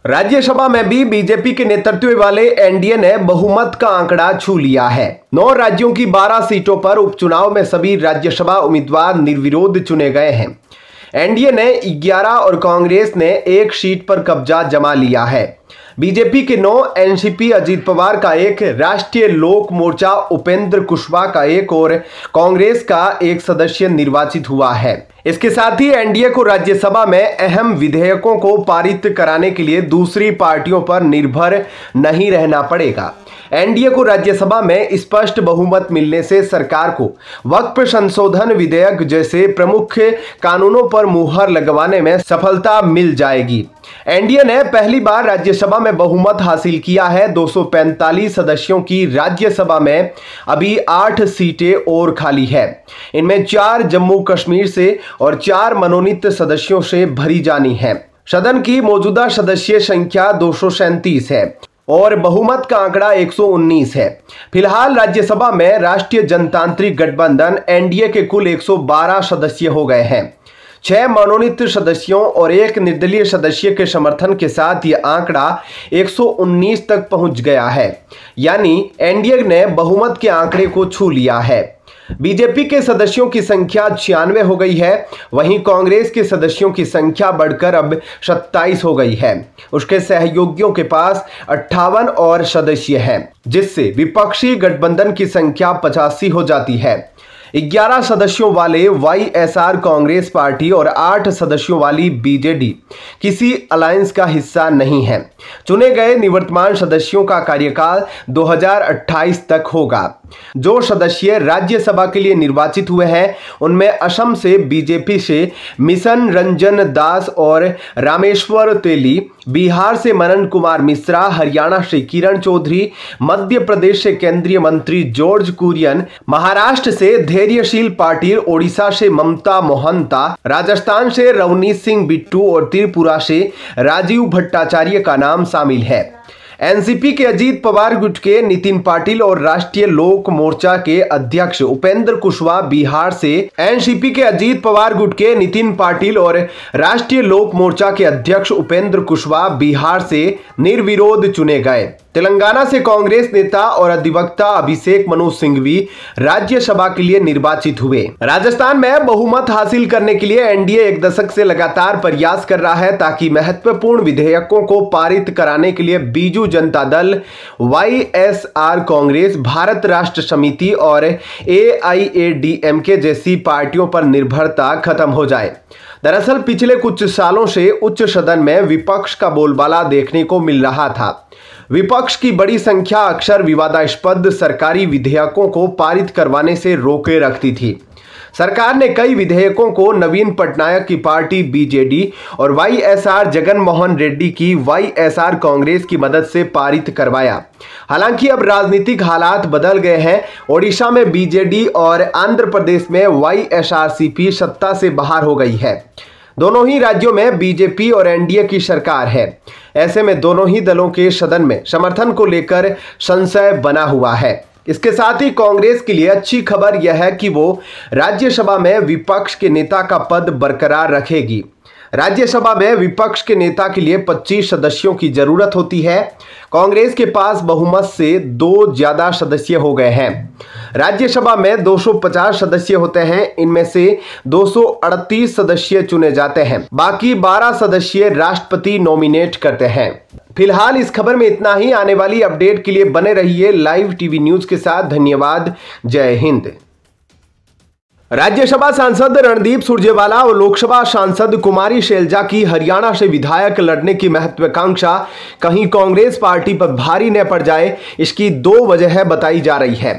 राज्यसभा में भी बीजेपी के नेतृत्व वाले एनडीए ने बहुमत का आंकड़ा छू लिया है। 9 राज्यों की 12 सीटों पर उपचुनाव में सभी राज्यसभा उम्मीदवार निर्विरोध चुने गए हैं। एनडीए ने 11 और कांग्रेस ने 1 सीट पर कब्जा जमा लिया है। बीजेपी के 9, एनसीपी अजीत पवार का 1, राष्ट्रीय लोक मोर्चा उपेंद्र कुशवाहा का 1 और कांग्रेस का 1 सदस्य निर्वाचित हुआ है। इसके साथ ही एनडीए को राज्यसभा में अहम विधेयकों को पारित कराने के लिए दूसरी पार्टियों पर निर्भर नहीं रहना पड़ेगा। एनडीए को राज्यसभा में स्पष्ट बहुमत मिलने से सरकार को वक्फ संशोधन विधेयक जैसे प्रमुख कानूनों पर मुहर लगवाने में सफलता मिल जाएगी। एनडीए ने पहली बार राज्यसभा में बहुमत हासिल किया है। 245 सदस्यों की राज्यसभा में अभी 8 सीटें और खाली है। इनमें 4 जम्मू कश्मीर से और 4 मनोनीत सदस्यों से भरी जानी है। सदन की मौजूदा सदस्य संख्या 237 है और बहुमत का आंकड़ा 119 है। फिलहाल राज्यसभा में राष्ट्रीय जनतांत्रिक गठबंधन एनडीए के कुल 112 सदस्य हो गए हैं। 6 मनोनीत सदस्यों और 1 निर्दलीय सदस्य के समर्थन के साथ यह आंकड़ा 119 तक पहुंच गया है, यानी एनडीए ने बहुमत के आंकड़े को छू लिया है। बीजेपी के सदस्यों की संख्या 96 हो गई है, वहीं कांग्रेस के सदस्यों की संख्या बढ़कर अब 27 हो गई है। उसके सहयोगियों के पास 58 और सदस्य हैं, जिससे विपक्षी गठबंधन की संख्या 85 हो जाती है। 11 सदस्यों वाले वाईएसआर कांग्रेस पार्टी और 8 सदस्यों वाली बीजेडी किसी अलायंस का हिस्सा नहीं है। चुने गए निवर्तमान सदस्यों का कार्यकाल 2028 तक होगा। जो सदस्य राज्यसभा के लिए निर्वाचित हुए हैं उनमें असम से बीजेपी से मिशन रंजन दास और रामेश्वर तेली, बिहार से मनन कुमार मिश्रा, हरियाणा से किरण चौधरी, मध्य प्रदेश से केंद्रीय मंत्री जॉर्ज कुरियन, महाराष्ट्र से धैर्यशील पाटिल, ओडिशा से ममता मोहंता, राजस्थान से रवनीत सिंह बिट्टू और त्रिपुरा से राजीव भट्टाचार्य का नाम शामिल है। एनसीपी के अजीत पवार गुट के नितिन पाटिल और राष्ट्रीय लोक मोर्चा के अध्यक्ष उपेंद्र कुशवाहा बिहार से, एनसीपी के अजीत पवार गुट के नितिन पाटिल और राष्ट्रीय लोक मोर्चा के अध्यक्ष उपेंद्र कुशवाहा बिहार से निर्विरोध चुने गए। तेलंगाना से कांग्रेस नेता और अधिवक्ता अभिषेक मनु सिंघवी राज्यसभा के लिए निर्वाचित हुए। राजस्थान में बहुमत हासिल करने के लिए एनडीए 1 दशक से लगातार प्रयास कर रहा है ताकि महत्वपूर्ण विधेयकों को पारित कराने के लिए बीजू जनता दल, वाईएसआर कांग्रेस, भारत राष्ट्र समिति और एआईएडीएमके जैसी पार्टियों पर निर्भरता खत्म हो जाए। दरअसल पिछले कुछ सालों से उच्च सदन में विपक्ष का बोलबाला देखने को मिल रहा था। विपक्ष की बड़ी संख्या अक्सर विवादास्पद सरकारी विधेयकों को पारित करवाने से रोके रखती थी। सरकार ने कई विधेयकों को नवीन पटनायक की पार्टी बीजेडी और वाईएसआर जगनमोहन रेड्डी की वाईएसआर कांग्रेस की मदद से पारित करवाया। हालांकि अब राजनीतिक हालात बदल गए हैं। ओडिशा में बीजेडी और आंध्र प्रदेश में वाईएसआरसीपी सत्ता से बाहर हो गई है। दोनों ही राज्यों में बीजेपी और एनडीए की सरकार है। ऐसे में दोनों ही दलों के सदन में समर्थन को लेकर संशय बना हुआ है। इसके साथ ही कांग्रेस के लिए अच्छी खबर यह है कि वो राज्यसभा में विपक्ष के नेता का पद बरकरार रखेगी। राज्यसभा में विपक्ष के नेता के लिए 25 सदस्यों की जरूरत होती है। कांग्रेस के पास बहुमत से 2 ज्यादा सदस्य हो गए हैं। राज्यसभा में 250 सदस्य होते हैं, इनमें से 238 सदस्य चुने जाते हैं, बाकी 12 सदस्य राष्ट्रपति नॉमिनेट करते हैं। फिलहाल इस खबर में इतना ही। आने वाली अपडेट के लिए बने रहिए लाइव टीवी न्यूज के साथ। धन्यवाद। जय हिंद। राज्यसभा सांसद रणदीप सुरजेवाला और लोकसभा सांसद कुमारी शैलजा की हरियाणा से विधायक लड़ने की महत्वाकांक्षा कहीं कांग्रेस पार्टी पर भारी न पड़ जाए, इसकी 2 वजह बताई जा रही है।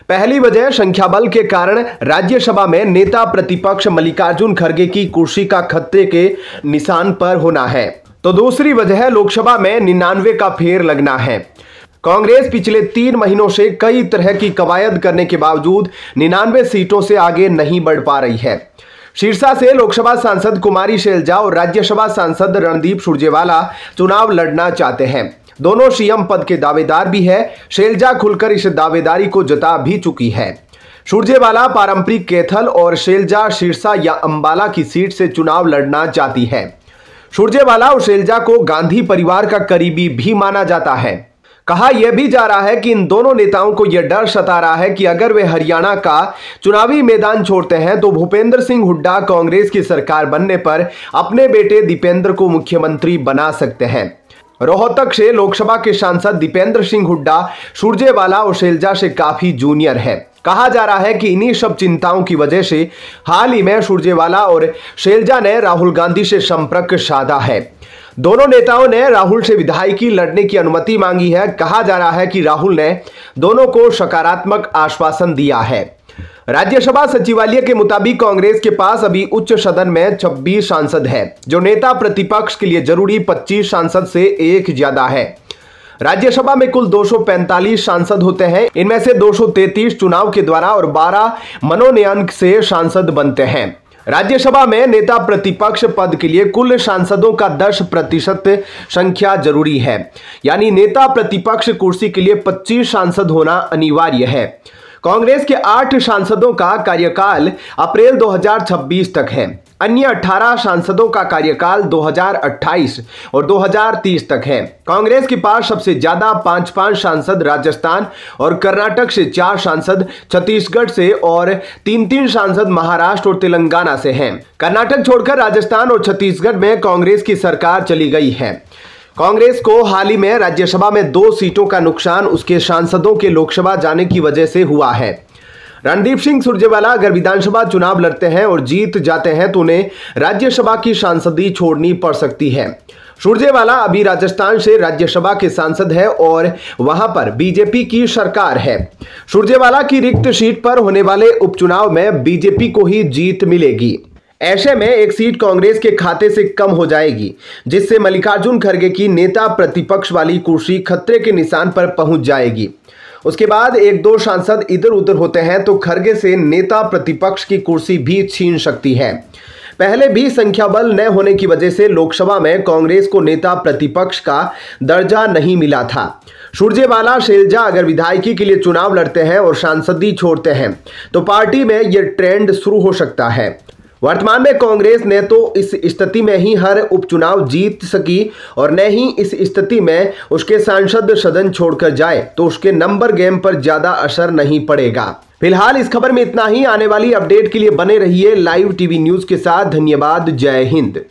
पहली वजह संख्याबल के कारण राज्यसभा में नेता प्रतिपक्ष मल्लिकार्जुन खड़गे की कुर्सी का खतरे के निशान पर होना है, तो दूसरी वजह लोकसभा में 99 का फेर लगना है। कांग्रेस पिछले 3 महीनों से कई तरह की कवायद करने के बावजूद 99 सीटों से आगे नहीं बढ़ पा रही है। सिरसा से लोकसभा सांसद कुमारी शैलजा और राज्यसभा सांसद रणदीप सुरजेवाला चुनाव लड़ना चाहते हैं। दोनों सीएम पद के दावेदार भी है। शैलजा खुलकर इस दावेदारी को जता भी चुकी है। सुरजेवाला पारंपरिक कैथल और शैलजा सिरसा या अंबाला की सीट से चुनाव लड़ना चाहती है। सुरजेवाला और शैलजा को गांधी परिवार का करीबी भी माना जाता है। कहा यह भी जा रहा है कि इन दोनों नेताओं को यह डर सता रहा है कि अगर वे हरियाणा का चुनावी मैदान छोड़ते हैं तो भूपेंद्र सिंह हुड्डा कांग्रेस की सरकार बनने पर अपने बेटे दीपेंद्र को मुख्यमंत्री बना सकते हैं। रोहतक से लोकसभा के सांसद दीपेंद्र सिंह हुड्डा सुरजेवाला और शैलजा से काफी जूनियर है। कहा जा रहा है कि इन्हीं सब चिंताओं की वजह से हाल ही में सुरजेवाला और शैलजा ने राहुल गांधी से संपर्क साधा है। दोनों नेताओं ने राहुल से विधायकी लड़ने की अनुमति मांगी है। कहा जा रहा है कि राहुल ने दोनों को सकारात्मक आश्वासन दिया है। राज्यसभा सचिवालय के मुताबिक कांग्रेस के पास अभी उच्च सदन में 26 सांसद है, जो नेता प्रतिपक्ष के लिए जरूरी 25 सांसद से एक ज्यादा है। राज्यसभा में कुल 245 सांसद होते हैं। इनमें से 233 चुनाव के द्वारा और 12 मनोनयन से सांसद बनते हैं। राज्यसभा में नेता प्रतिपक्ष पद के लिए कुल सांसदों का 10% संख्या जरूरी है, यानी नेता प्रतिपक्ष कुर्सी के लिए 25 सांसद होना अनिवार्य है। कांग्रेस के 8 सांसदों का कार्यकाल अप्रैल 2026 तक है। अन्य 18 सांसदों का कार्यकाल 2028 और 2030 तक है। कांग्रेस के पास सबसे ज्यादा 5 सांसद राजस्थान और कर्नाटक से, 4 सांसद छत्तीसगढ़ से और 3 सांसद महाराष्ट्र और तेलंगाना से हैं। कर्नाटक छोड़कर राजस्थान और छत्तीसगढ़ में कांग्रेस की सरकार चली गई है। कांग्रेस को हाल ही में राज्यसभा में 2 सीटों का नुकसान उसके सांसदों के लोकसभा जाने की वजह से हुआ है। रणदीप सिंह सुरजेवाला अगर विधानसभा चुनाव लड़ते हैं और जीत जाते हैं तो उन्हें राज्यसभा की सांसदी छोड़नी पड़ सकती है। सुरजेवाला अभी राजस्थान से राज्यसभा के सांसद है और वहां पर बीजेपी की सरकार है। सुरजेवाला की रिक्त सीट पर होने वाले उपचुनाव में बीजेपी को ही जीत मिलेगी। ऐसे में एक सीट कांग्रेस के खाते से कम हो जाएगी, जिससे मल्लिकार्जुन खड़गे की नेता प्रतिपक्ष वाली कुर्सी खतरे के निशान पर पहुंच जाएगी। उसके बाद 1-2 सांसद इधर उधर होते हैं तो खड़गे से नेता प्रतिपक्ष की कुर्सी भी छीन सकती है। पहले भी संख्या बल न होने की वजह से लोकसभा में कांग्रेस को नेता प्रतिपक्ष का दर्जा नहीं मिला था। सुरजेवाला शैलजा अगर विधायकी के लिए चुनाव लड़ते हैं और सांसदी छोड़ते हैं तो पार्टी में यह ट्रेंड शुरू हो सकता है। वर्तमान में कांग्रेस ने तो इस स्थिति में ही हर उपचुनाव जीत सकी और न ही इस स्थिति में उसके सांसद सदन छोड़कर जाए तो उसके नंबर गेम पर ज्यादा असर नहीं पड़ेगा। फिलहाल इस खबर में इतना ही। आने वाली अपडेट के लिए बने रहिए लाइव टीवी न्यूज के साथ। धन्यवाद। जय हिंद।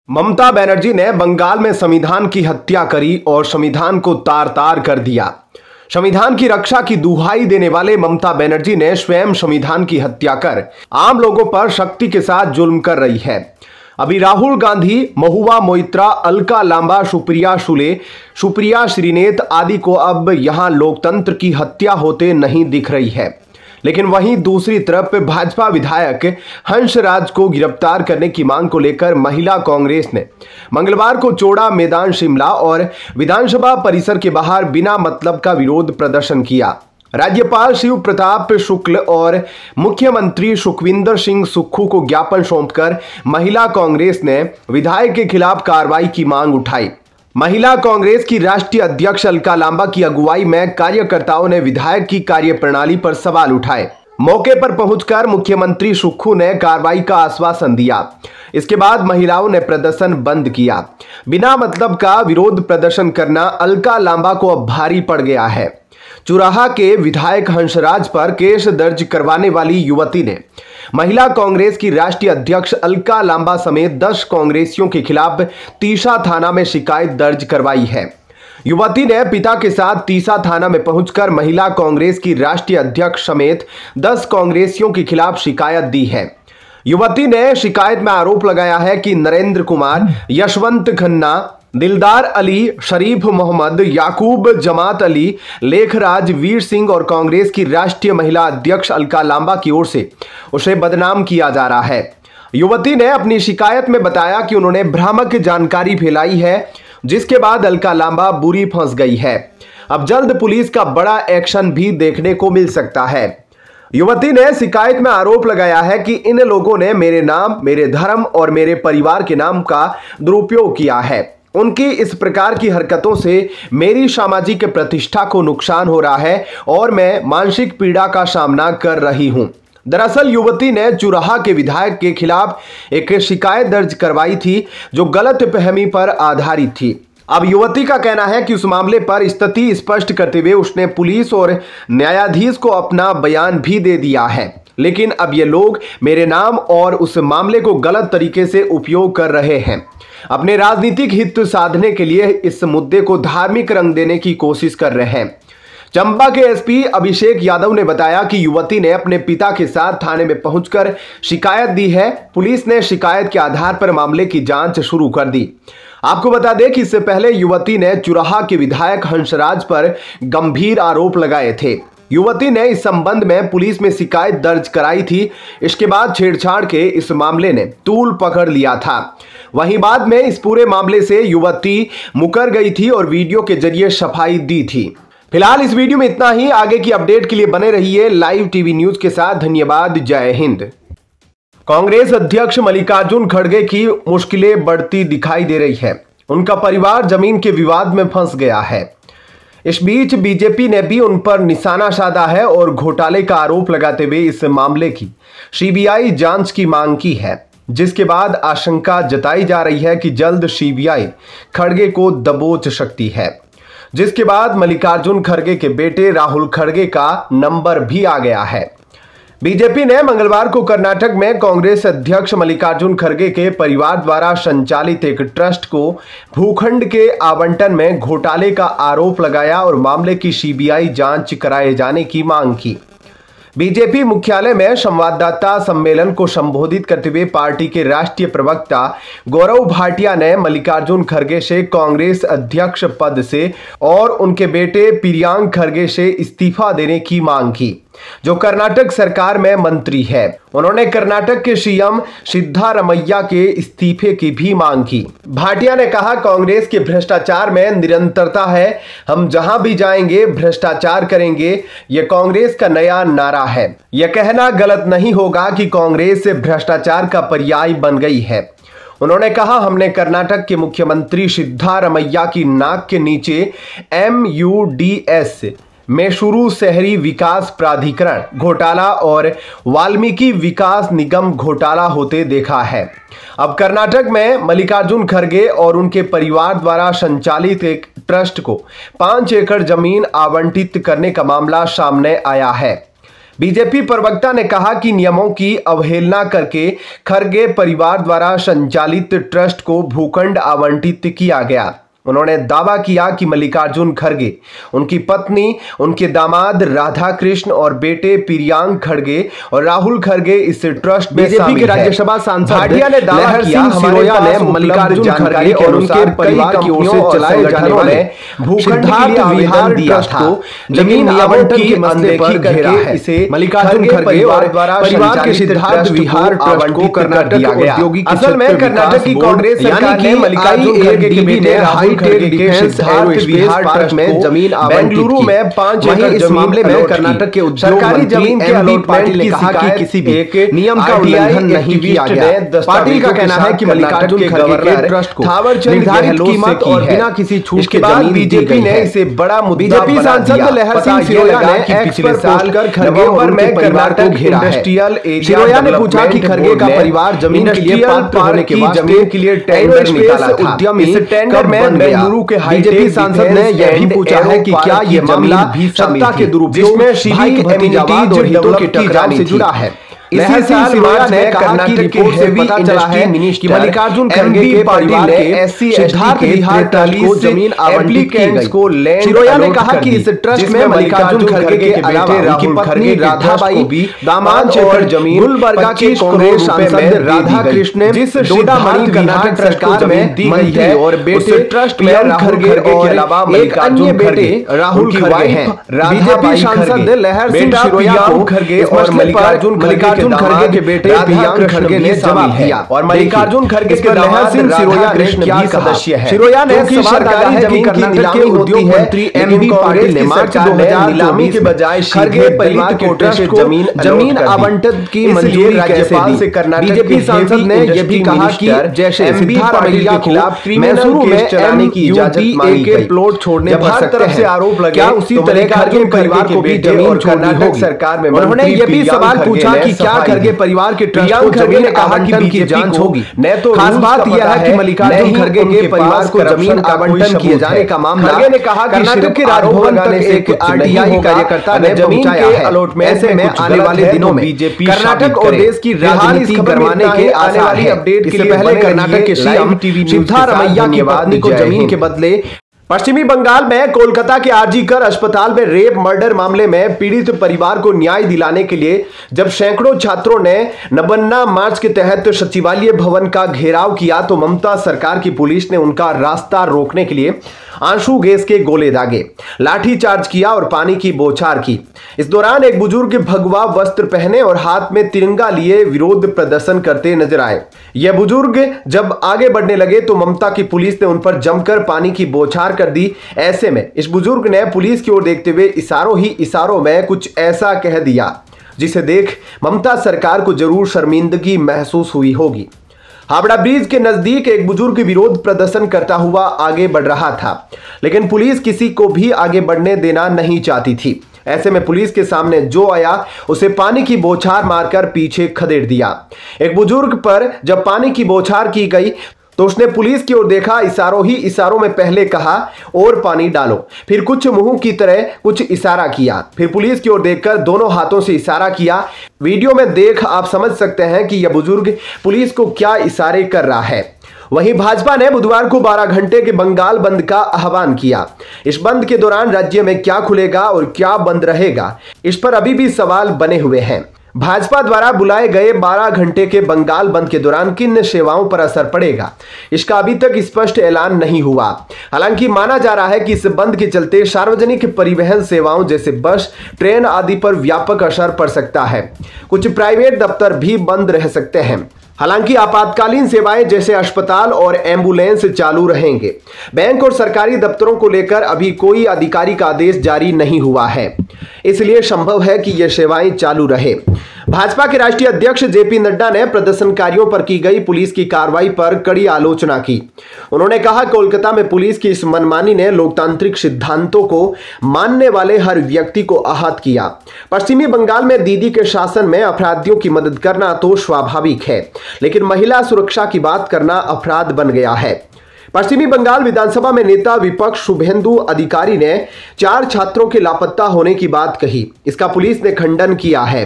ममता बनर्जी ने बंगाल में संविधान की हत्या करी और संविधान को तार-तार कर दिया। संविधान की रक्षा की दुहाई देने वाले ममता बनर्जी ने स्वयं संविधान की हत्या कर आम लोगों पर शक्ति के साथ जुल्म कर रही है। अभी राहुल गांधी, महुआ मोइत्रा, अलका लांबा, सुप्रिया सुले, सुप्रिया श्रीनेत आदि को अब यहां लोकतंत्र की हत्या होते नहीं दिख रही है। लेकिन वहीं दूसरी तरफ भाजपा विधायक हंसराज को गिरफ्तार करने की मांग को लेकर महिला कांग्रेस ने मंगलवार को चौड़ा मैदान शिमला और विधानसभा परिसर के बाहर बिना मतलब का विरोध प्रदर्शन किया। राज्यपाल शिव प्रताप शुक्ल और मुख्यमंत्री सुखविंदर सिंह सुक्खू को ज्ञापन सौंपकर महिला कांग्रेस ने विधायक के खिलाफ कार्रवाई की मांग उठाई। महिला कांग्रेस की राष्ट्रीय अध्यक्ष अलका लांबा की अगुवाई में कार्यकर्ताओं ने विधायक की कार्यप्रणाली पर सवाल उठाए। मौके पर पहुंचकर मुख्यमंत्री सुक्खू ने कार्रवाई का आश्वासन दिया। इसके बाद महिलाओं ने प्रदर्शन बंद किया। बिना मतलब का विरोध प्रदर्शन करना अलका लांबा को अब भारी पड़ गया है। चुराहा के विधायक हंसराज पर केस दर्ज करवाने वाली युवती ने महिला कांग्रेस की राष्ट्रीय अध्यक्ष अलका लांबा समेत 10 कांग्रेसियों के खिलाफ तीसा थाना में शिकायत दर्ज करवाई है। युवती ने पिता के साथ तीसा थाना में पहुंचकर महिला कांग्रेस की राष्ट्रीय अध्यक्ष समेत 10 कांग्रेसियों के खिलाफ शिकायत दी है। युवती ने शिकायत में आरोप लगाया है कि नरेंद्र कुमार, यशवंत खन्ना, दिलदार अली, शरीफ मोहम्मद, याकूब, जमात अली, लेखराज, वीर सिंह और कांग्रेस की राष्ट्रीय महिला अध्यक्ष अलका लांबा की ओर से उसे बदनाम किया जा रहा है। युवती ने अपनी शिकायत में बताया कि उन्होंने भ्रामक जानकारी फैलाई है, जिसके बाद अलका लांबा बुरी फंस गई है। अब जल्द पुलिस का बड़ा एक्शन भी देखने को मिल सकता है। युवती ने शिकायत में आरोप लगाया है कि इन लोगों ने मेरे नाम, मेरे धर्म और मेरे परिवार के नाम का दुरुपयोग किया है। उनकी इस प्रकार की हरकतों से मेरी सामाजिक प्रतिष्ठा को नुकसान हो रहा है और मैं मानसिक पीड़ा का सामना कर रही हूं। दरअसल युवती ने चुराहा के विधायक के खिलाफ एक शिकायत दर्ज करवाई थी जो गलतफहमी पर आधारित थी। अब युवती का कहना है कि उस मामले पर स्थिति स्पष्ट करते हुए उसने पुलिस और न्यायाधीश को अपना बयान भी दे दिया है, लेकिन अब ये लोग मेरे नाम और उस मामले को गलत तरीके से उपयोग कर रहे हैं। अपने राजनीतिक हित साधने के लिए इस मुद्दे को धार्मिक रंग देने की कोशिश कर रहे हैं। चंबा के एसपी अभिषेक यादव ने बताया कि युवती ने अपने पिता के साथ थाने में पहुंचकर शिकायत दी है। पुलिस ने शिकायत के आधार पर मामले की जांच शुरू कर दी। आपको बता दें कि इससे पहले युवती ने चुराहा के विधायक हंसराज पर गंभीर आरोप लगाए थे। युवती ने इस संबंध में पुलिस में शिकायत दर्ज कराई थी। इसके बाद छेड़छाड़ के इस मामले ने तूल पकड़ लिया था। वहीं बाद में इस पूरे मामले से युवती मुकर गई थी और वीडियो के जरिए सफाई दी थी। फिलहाल इस वीडियो में इतना ही। आगे की अपडेट के लिए बने रहिए लाइव टीवी न्यूज के साथ। धन्यवाद। जय हिंद। कांग्रेस अध्यक्ष मल्लिकार्जुन खड़गे की मुश्किलें बढ़ती दिखाई दे रही है। उनका परिवार जमीन के विवाद में फंस गया है। इस बीच बीजेपी ने भी उन पर निशाना साधा है और घोटाले का आरोप लगाते हुए इस मामले की सीबीआई जांच की मांग की है, जिसके बाद आशंका जताई जा रही है कि जल्द सीबीआई खड़गे को दबोच सकती है। जिसके बाद मल्लिकार्जुन खड़गे के बेटे राहुल खड़गे का नंबर भी आ गया है। बीजेपी ने मंगलवार को कर्नाटक में कांग्रेस अध्यक्ष मल्लिकार्जुन खड़गे के परिवार द्वारा संचालित एक ट्रस्ट को भूखंड के आवंटन में घोटाले का आरोप लगाया और मामले की सीबीआई जांच कराए जाने की मांग की। बीजेपी मुख्यालय में संवाददाता सम्मेलन को संबोधित करते हुए पार्टी के राष्ट्रीय प्रवक्ता गौरव भाटिया ने मल्लिकार्जुन खड़गे से कांग्रेस अध्यक्ष पद से और उनके बेटे प्रियांक खड़गे से इस्तीफा देने की मांग की, जो कर्नाटक सरकार में मंत्री है। उन्होंने कर्नाटक के सीएम सिद्धारमैया के इस्तीफे की भी मांग की। भाटिया ने कहा, कांग्रेस के भ्रष्टाचार में निरंतरता है। हम जहां भी जाएंगे भ्रष्टाचार करेंगे। यह कांग्रेस का नया नारा है। यह कहना गलत नहीं होगा कि कांग्रेस भ्रष्टाचार का पर्याय बन गई है। उन्होंने कहा, हमने कर्नाटक के मुख्यमंत्री सिद्धारमैया की नाक के नीचे MUDS मैसूरू शहरी विकास प्राधिकरण घोटाला और वाल्मीकि विकास निगम घोटाला होते देखा है। अब कर्नाटक में मल्लिकार्जुन खड़गे और उनके परिवार द्वारा संचालित एक ट्रस्ट को 5 एकड़ जमीन आवंटित करने का मामला सामने आया है। बीजेपी प्रवक्ता ने कहा कि नियमों की अवहेलना करके खड़गे परिवार द्वारा संचालित ट्रस्ट को भूखंड आवंटित किया गया। उन्होंने दावा किया कि मल्लिकार्जुन खड़गे, उनकी पत्नी, उनके दामाद राधा कृष्ण और बेटे प्रियांक खड़गे और राहुल खड़गे इस ट्रस्ट में बीजेपी के राज्यसभा सांसद भाटिया ने दावा किया, सिरोया ने मल्लिकार्जुन खड़गे और उनके परिवार की ओर से चलाए जाने वाले भूखंड विहार ट्रस्ट को जमीन आवंटन के मसले पर घेरा है। इसे मल्लिकार्जुन खड़गे और परिवार के सिद्धार्थ विहार ट्रस्ट को कर्नाटक औद्योगिक असल में कर्नाटक की कांग्रेस सरकार ने मल्लिकार्जुन खड़गे के बेटे डिफेंस विहार ट्रस्ट में जमीन बेंगलुरु में 5 एकड़ इस मामले में कर्नाटक के सरकारी जमीन के अलॉटमेंट ने कहा कि किसी भी नियम का उल्लंघन नहीं किया गया। पार्टी का कहना है कि मल्लिकार्जुन खड़गे ट्रस्ट को निर्धारित कीमत और बिना किसी छूट के बाद बीजेपी ने इसे बड़ा मुद्दा बीजेपी सांसद लहर सिंह सिरोया ने एक्स पर पोस्ट कर खड़गे और में कर्नाटक इंडस्ट्रियल सिरोया ने पूछा कि खड़गे का परिवार जमीन के लिए पात्र होने के बाद जमीन के लिए टेंडर निकाला था। उद्यमी टेंडर में बेंगलुरु के बीजेपी सांसद ने यह भी पूछा है कि क्या ये मामला सत्ता के दुरुपयोग में भाई भतीजावाद और हितों के टकराव से जुड़ा है। इसी साल सिरोया ने कर्नाटक के पता चला है कि मल्लिकार्जुन खड़गे के परिवार के सिद्धार्थ विहार ट्रस्ट को जमीन आवंटित की गई। सिरोया ने कहा कि इस ट्रस्ट में मल्लिकार्जुन खड़गे के अलावा राहुल खड़गे, राधाबाई, दामाद एकड़ जमीन गुलबर्गा के कांग्रेस सांसद राधा कृष्ण ने जिस डोडामणि कर्नाटक सरकार में दी गई है और बेटे ट्रस्ट में खड़गे के अलावा एक अन्य बेटे राहुल खड़गे हैं। बीजेपी सांसद लहर सिंह सिरोया को खड़गे और मल्लिकार्जुन खड़गे मल्लिकार्जुन खड़गे के बेटे प्रियांक खड़गे ने जवाब दिया और मल्लिकार्जुन खड़गे के दामाद सिंह सिरोया ने क्या सदस्य है। सिरोया ने सरकारी जमीन की नीलामी उद्योग मंत्री एमबी पाटिल ने मार्च 2000 नीलामी के बजाय खड़गे परिवार को ट्रस्ट को जमीन आवंटन की मंजूरी राज्यपाल से कर्नाटक बीजेपी सांसद ने यह भी कहा कि जैसे सिद्धारमैया के खिलाफ मैसूर में चलाने की इजाजत मांगी गई, प्लॉट छोड़ने पर सकते हैं। आरोप लगे क्या उसी तरह खड़गे परिवार को भी जमीन छोड़नी होगी सरकार में। उन्होंने यह भी सवाल पूछा कि क्या खड़गे परिवार के ट्रस्ट को जमीन आवंटन की जांच होगी। खास बात यह है कि मल्लिकार्जुन खड़गे के परिवार को जमीन आवंटन किए जाने का मामला कर्नाटक के राजभवन तक एक आरटीआई कार्यकर्ता ने पहुंचाया है। ऐसे में आने वाले दिनों में कर्नाटक और देश की राजनीति गरमाने के आने वाली अपडेट के लिए पहले कर्नाटक के सीएम सिद्धारमैया की पत्नी को जमीन के बदले पश्चिमी बंगाल में कोलकाता के आरजी-कर अस्पताल में रेप मर्डर मामले में पीड़ित परिवार को न्याय दिलाने के लिए जब सैकड़ों छात्रों ने नबन्ना मार्च के तहत सचिवालय भवन का घेराव किया तो ममता सरकार की पुलिस ने उनका रास्ता रोकने के लिए आंसू गैस के गोले दागे, लाठीचार्ज किया और पानी की बौछार की। इस दौरान एक बुजुर्ग भगवा वस्त्र पहने और हाथ में तिरंगा लिए विरोध प्रदर्शन करते नजर आए। यह बुजुर्ग जब आगे बढ़ने लगे तो ममता की पुलिस ने उन पर जमकर पानी की बौछार कर दी। ऐसे में इस बुजुर्ग ने पुलिस की ओर देखते हुए इशारों ही इशारों में कुछ ऐसा कह दिया जिसे देख ममता सरकार को जरूर शर्मिंदगी महसूस हुई होगी। हावड़ा ब्रिज के नजदीक एक बुजुर्ग विरोध प्रदर्शन करता हुआ आगे बढ़ रहा था, लेकिन पुलिस किसी को भी आगे बढ़ने देना नहीं चाहती थी। ऐसे में पुलिस के सामने जो आया उसे पानी की बौछार मारकर पीछे खदेड़ दिया। एक बुजुर्ग पर जब पानी की बौछार की गई तो उसने पुलिस की ओर देखा, इशारों ही इशारों में पहले कहा और पानी डालो, फिर कुछ मुंह की तरह कुछ इशारा किया, फिर पुलिस की ओर देखकर दोनों हाथों से इशारा किया। वीडियो में देख आप समझ सकते हैं कि यह बुजुर्ग पुलिस को क्या इशारे कर रहा है। वहीं भाजपा ने बुधवार को 12 घंटे के बंगाल बंद का आह्वान किया। इस बंद के दौरान राज्य में क्या खुलेगा और क्या बंद रहेगा, इस पर अभी भी सवाल बने हुए हैं। भाजपा द्वारा बुलाए गए 12 घंटे के बंगाल बंद के दौरान किन सेवाओं पर असर पड़ेगा, इसका अभी तक स्पष्ट ऐलान नहीं हुआ। हालांकि माना जा रहा है कि इस बंद के चलते सार्वजनिक परिवहन सेवाओं जैसे बस, ट्रेन आदि पर व्यापक असर पड़ सकता है। कुछ प्राइवेट दफ्तर भी बंद रह सकते हैं। हालांकि आपातकालीन सेवाएं जैसे अस्पताल और एम्बुलेंस चालू रहेंगे। बैंक और सरकारी दफ्तरों को लेकर अभी कोई आधिकारिक आदेश जारी नहीं हुआ है, इसलिए संभव है कि ये सेवाएं चालू रहे। भाजपा के राष्ट्रीय अध्यक्ष जेपी नड्डा ने प्रदर्शनकारियों पर की गई पुलिस की कार्रवाई पर कड़ी आलोचना की। उन्होंने कहा, कोलकाता में पुलिस की इस मनमानी ने लोकतांत्रिक सिद्धांतों को मानने वाले हर व्यक्ति को आहत किया। पश्चिमी बंगाल में दीदी के शासन में अपराधियों की मदद करना तो स्वाभाविक है, लेकिन महिला सुरक्षा की बात करना अपराध बन गया है। पश्चिमी बंगाल विधानसभा में नेता विपक्ष शुभेंदु अधिकारी ने 4 छात्रों के लापता होने की बात कही। इसका पुलिस ने खंडन किया है।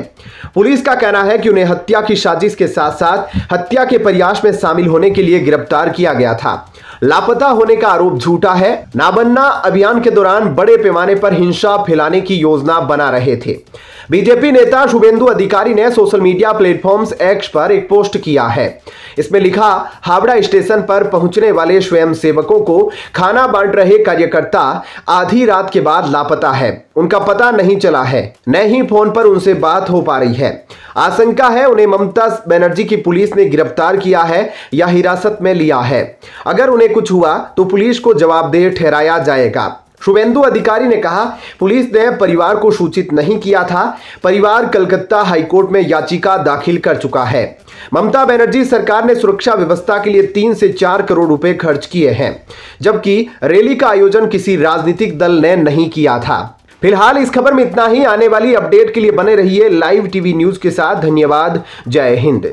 पुलिस का कहना है कि उन्हें हत्या की साजिश के साथ साथ हत्या के प्रयास में शामिल होने के लिए गिरफ्तार किया गया था। लापता होने का आरोप झूठा है। नाबन्ना अभियान के दौरान बड़े पैमाने पर हिंसा फैलाने की योजना बना रहे थे। बीजेपी नेता शुभेंदु अधिकारी ने सोशल मीडिया प्लेटफॉर्म्स एक्स पर एक पोस्ट किया है। इसमें लिखा, हावड़ा स्टेशन पर पहुंचने वाले स्वयंसेवकों को खाना बांट रहे कार्यकर्ता आधी रात के बाद लापता है। उनका पता नहीं चला है, न ही फोन पर उनसे बात हो पा रही है। आशंका है उन्हें ममता बनर्जी की पुलिस ने गिरफ्तार किया है या हिरासत में लिया है। अगर उन्हें कुछ हुआ तो पुलिस को जवाबदेह ठहराया जाएगा। शुभेंदु अधिकारी ने कहा, पुलिस ने परिवार को सूचित नहीं किया था। परिवार कलकत्ता हाईकोर्ट में याचिका दाखिल कर चुका है। ममता बनर्जी सरकार ने सुरक्षा व्यवस्था के लिए 3 से 4 करोड़ रुपए खर्च किए हैं, जबकि रैली का आयोजन किसी राजनीतिक दल ने नहीं किया था। फिलहाल इस खबर में इतना ही। आने वाली अपडेट के लिए बने रहिए लाइव टीवी न्यूज के साथ। धन्यवाद। जय हिंद।